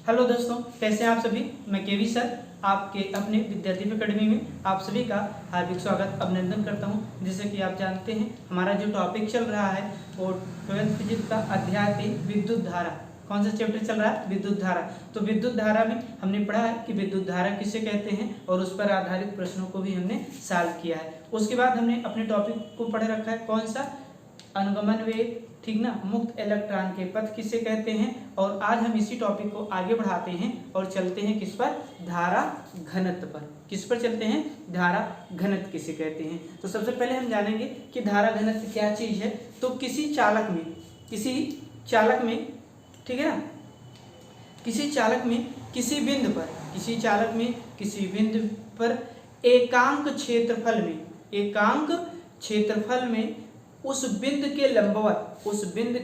Hello दोस्तों, कैसे हैं आप सभी। मैं केवी सर आपके अपने विद्यार्थी अकेडमी में आप सभी का हार्दिक स्वागत अभिनंदन करता हूं। जैसे कि आप जानते हैं हमारा जो टॉपिक चल रहा है वो 12th फिजिक्स का अध्याय 3 विद्युत धारा। कौन सा चैप्टर चल रहा है? विद्युत धारा। तो विद्युत धारा में हमने पढ़ा है कि विद्युत धारा किसे कहते हैं और उस पर आधारित प्रश्नों को भी हमने सॉल्व किया है। उसके बाद हमने अपने टॉपिक को पढ़ रखा है, कौन सा? अनुगमन वेग, ठीक ना। मुक्त इलेक्ट्रॉन के पथ किसे कहते हैं। और आज हम इसी टॉपिक को आगे बढ़ाते हैं और चलते हैं किस पर? धारा घनत्व पर। किस पर चलते हैं? धारा घनत्व किसे कहते हैं। तो सबसे पहले हम जानेंगे कि धारा घनत्व क्या चीज है। तो किसी चालक में ठीक है ना, किसी चालक में किसी बिंदु पर एकांक क्षेत्रफल में उस बिंदु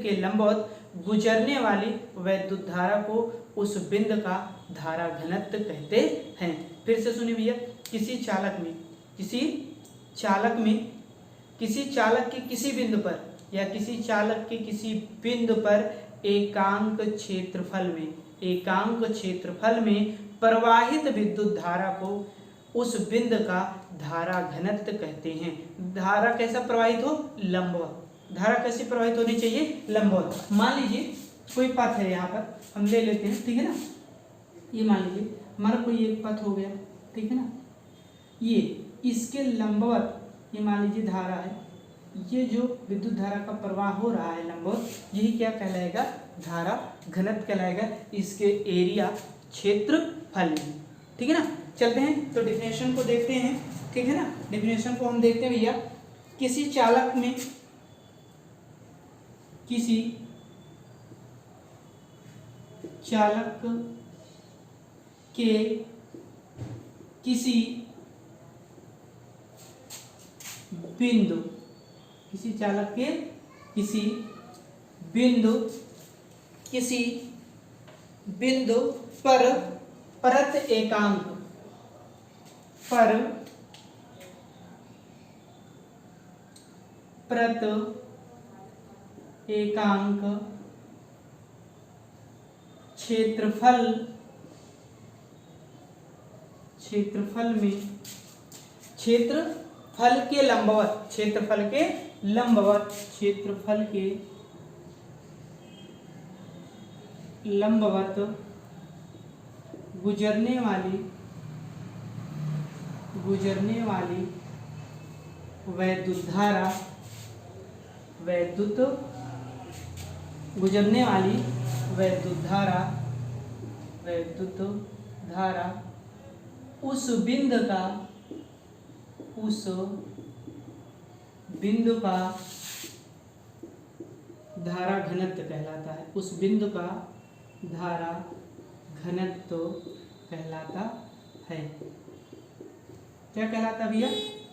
के लंबवत गुजरने वाली विद्युत धारा को उस बिंदु का धारा घनत्व कहते हैं। फिर से सुनिए भैया, किसी चालक के किसी बिंदु पर या किसी चालक के किसी बिंदु पर एकांक क्षेत्रफल में प्रवाहित विद्युत धारा को उस बिंदु का धारा घनत्व कहते हैं। धारा कैसा प्रवाहित हो? लंबवत। धारा कैसी प्रवाहित होनी चाहिए? लंबवत। मान लीजिए कोई पथ है, यहाँ पर हम ले लेते हैं, ठीक है ना। ये मान लीजिए हमारा कोई एक पथ हो गया, ठीक है ना। ये इसके लंबवत, ये मान लीजिए धारा है, ये जो विद्युत धारा का प्रवाह हो रहा है लंबवत, यही क्या कहलाएगा? धारा घनत्व कहलाएगा। इसके एरिया क्षेत्रफल में, ठीक है ना। चलते हैं तो डेफिनेशन को देखते हैं, ठीक है ना। डेफिनेशन को हम देखते हैं भैया, किसी चालक के किसी बिंदु पर परत एकांक क्षेत्रफल के लंबवत गुजरने वाली विद्युत धारा उस बिंदु का धारा घनत्व कहलाता है। उस बिंदु का धारा घनत्व कहलाता है। क्या कहलाता है भैया?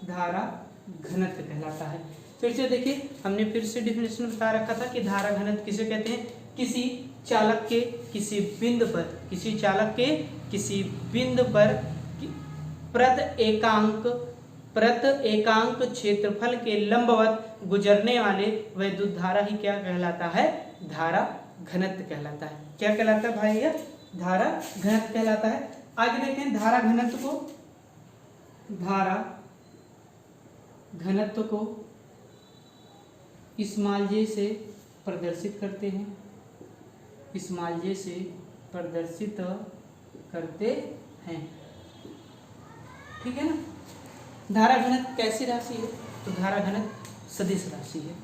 धारा घनत्व कहलाता है। फिर से देखिए, हमने फिर से डिफिनेशन बता रखा था कि धारा घनत्व किसे कहते हैं? किसी चालक के किसी बिंदु पर प्रत एकांक क्षेत्रफल के लंबवत गुजरने वाले विद्युत धारा ही क्या कहलाता है? धारा घनत्व कहलाता है। क्या कहलाता है भाई? धारा घनत्व कहलाता है। आगे देखते हैं धारा घनत्व को स्मॉल जे से प्रदर्शित करते हैं, ठीक है ना। धारा घनत्व कैसी राशि है? तो धारा घनत्व सदिश राशि है।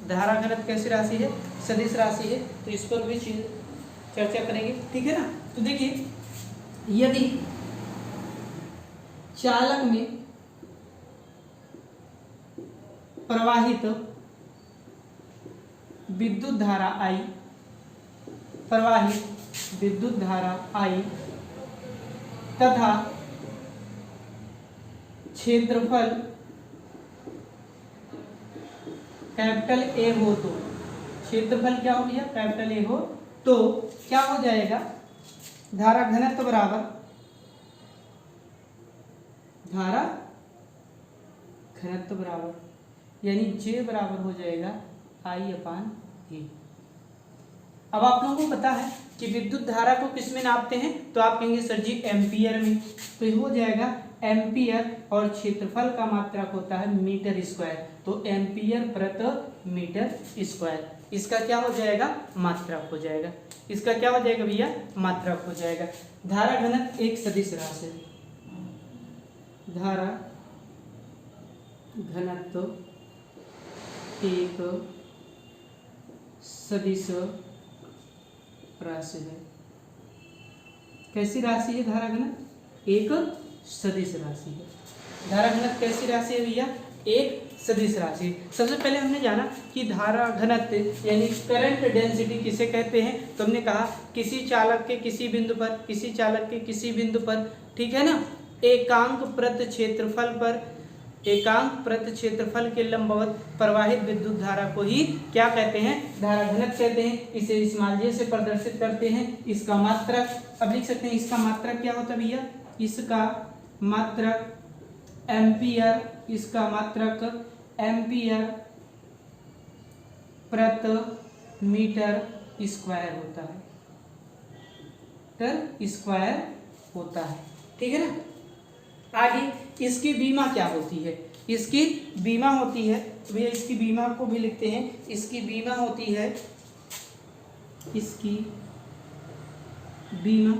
धारा घनत्व कैसी राशि है? सदिश राशि है। तो इस पर भी चर्चा करेंगे, ठीक है ना। तो देखिए, यदि चालक में प्रवाहित विद्युत धारा I तथा क्षेत्रफल कैपिटल A हो तो, क्षेत्रफल क्या हो गया? कैपिटल A हो तो क्या हो जाएगा? धारा घनत्व बराबर यानी J बराबर हो जाएगा I/A। अब आप लोगों को पता है कि विद्युत धारा को किस में नापते हैं, तो आप कहेंगे सर जी एम्पियर में, तो ये हो जाएगा एम्पियर, और क्षेत्रफल का मात्रक होता है मीटर स्क्वायर, तो एम्पियर प्रति मीटर स्क्वायर, इसका क्या हो जाएगा, मात्रक हो जाएगा। इसका क्या हो जाएगा भैया, मात्रक हो जाएगा। धारा घनत्व एक सदिश राशि, धारा घनत्व एक सदिश राशि है। कैसी राशि है धारा घनत्व, एक सदिश राशि है। धारा घनत्व कैसी राशि है भैया, एक सदिश राशि। सबसे पहले हमने जाना कि धारा घनत्व यानी करंट डेंसिटी किसे कहते हैं, तो हमने कहा किसी चालक के किसी बिंदु पर, किसी चालक के किसी बिंदु पर, ठीक है ना, एकांक प्रति क्षेत्रफल पर, एकांक प्रति क्षेत्रफल के लंबवत प्रवाहित विद्युत धारा को ही क्या कहते हैं, धारा घनत्व कहते हैं। इसे स्मॉल जे से प्रदर्शित करते हैं। इसका मात्रक अब लिख सकते हैं, इसका मात्रक क्या होता है भैया, इसका मात्रक एम्पियर, इसका मात्रक एम्पियर प्रति मीटर स्क्वायर होता है, मीटर स्क्वायर होता है, ठीक है ना। आगे इसकी बीमा क्या होती है, इसकी बीमा होती है, तो भैया इसकी बीमा को भी लिखते हैं। इसकी बीमा होती है, इसकी बीमा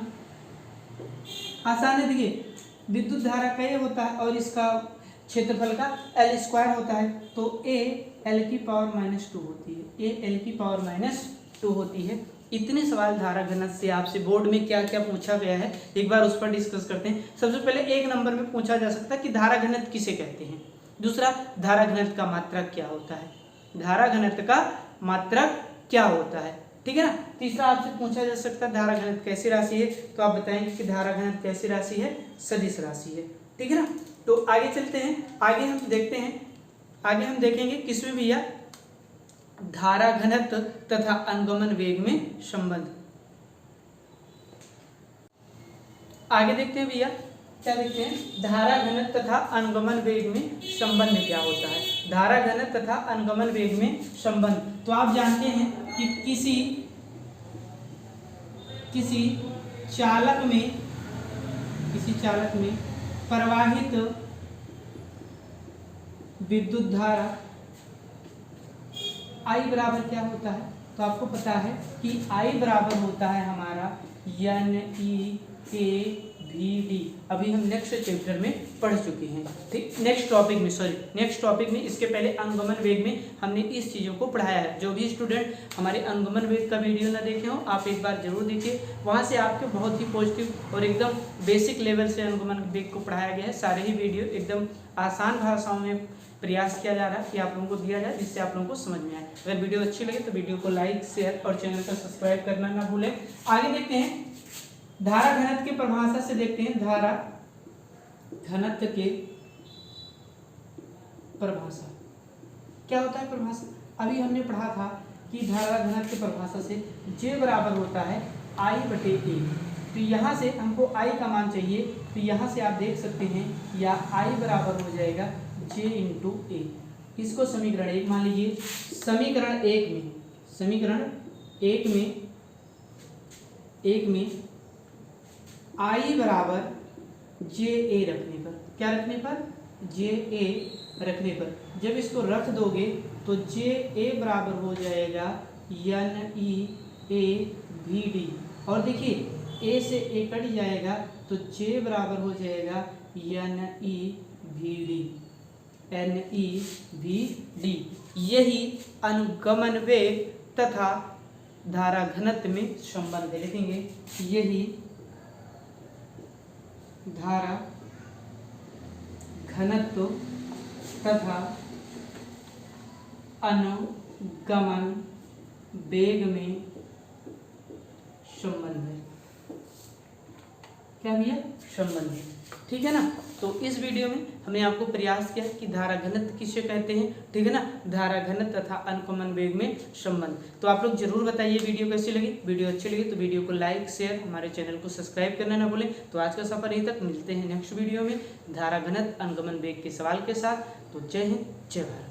आसान है। देखिए विद्युत धारा का ये होता है और इसका क्षेत्रफल का एल स्क्वायर होता है, तो ए एल की पावर -2 होती है, ए एल की पावर -2 होती है। इतने सवाल धारा घनत्व से आपसे बोर्ड में क्या क्या पूछा गया है, एक बार उस पर डिस्कस करते हैं। सबसे पहले एक नंबर में पूछा जा सकता है कि धारा घनत्व किसे कहते हैं। दूसरा, धारा घनत्व का मात्रक क्या होता है, धारा घनत्व का मात्रक क्या होता है, ठीक है ना। तीसरा आपसे पूछा जा सकता है धारा घनत्व कैसी राशि है, तो आप बताएंगे कि धारा घनत्व कैसी राशि है, सदिश राशि है, ठीक है ना। तो आगे चलते हैं, आगे हम देखते हैं, आगे हम देखेंगे किसमें भैया, धारा घनत्व तथा अनुगमन वेग में संबंध। आगे देखते हैं भैया, क्या देखते हैं, धारा घनत्व तथा अनुगमन वेग में संबंध क्या होता है। धारा घनत्व तथा अनुगमन वेग में संबंध, तो आप जानते हैं कि किसी चालक में प्रवाहित विद्युत धारा I बराबर क्या होता है, तो आपको पता है कि I बराबर होता है हमारा NEAVD। अभी हम नेक्स्ट चैप्टर में पढ़ चुके हैं, ठीक, नेक्स्ट टॉपिक में इसके पहले अनुगमन वेग में हमने इस चीज़ों को पढ़ाया है। जो भी स्टूडेंट हमारे अनुगमन वेग का वीडियो ना देखे हो, आप एक बार जरूर देखिए, वहाँ से आपके बहुत ही पॉजिटिव और एकदम बेसिक लेवल से अनुगमन वेग को पढ़ाया गया है। सारे ही वीडियो एकदम आसान भाषाओं में प्रयास किया जा रहा है कि आप लोगों को दिया जाए, जिससे आप लोगों को समझ में आए। अगर वीडियो अच्छी लगे तो वीडियो को लाइक, शेयर और चैनल को सब्सक्राइब करना ना भूलें। आगे देखते हैं धारा घनत्व की परिभाषा से, देखते हैं धारा घनत्व के परिभाषा क्या होता है। परिभाषा अभी हमने पढ़ा था कि धारा घनत्व की परिभाषा से J बराबर होता है I/A। तो यहाँ से हमको I का मान चाहिए, तो यहाँ से आप देख सकते हैं या I बराबर हो जाएगा J/A। इसको समीकरण 1 मान लीजिए। समीकरण एक में I बराबर JA रखने पर, क्या रखने पर, JA रखने पर, जब इसको रख दोगे तो JA बराबर हो जाएगा NEAVD। और देखिए A से A कट जाएगा तो J बराबर हो जाएगा NEVD। यही अनुगमन वेग तथा धारा घनत्व में संबंध है। लिखेंगे यही धारा घनत्व तथा अनुगमन वेग में संबंध है। क्या भैया, संबंध है, ठीक है ना। तो इस वीडियो में हमने आपको प्रयास किया कि धारा घनत्व किसे कहते हैं, ठीक है ना, धारा घनत्व तथा अनुगमन वेग में संबंध। तो आप लोग जरूर बताइए वीडियो कैसी लगी। वीडियो अच्छी लगी तो वीडियो को लाइक, शेयर, हमारे चैनल को सब्सक्राइब करना ना भूलें। तो आज का सफर यहीं तक, मिलते हैं नेक्स्ट वीडियो में धारा घनत्व अनुगमन वेग के सवाल के साथ। तो जय हिंद, जय भारत।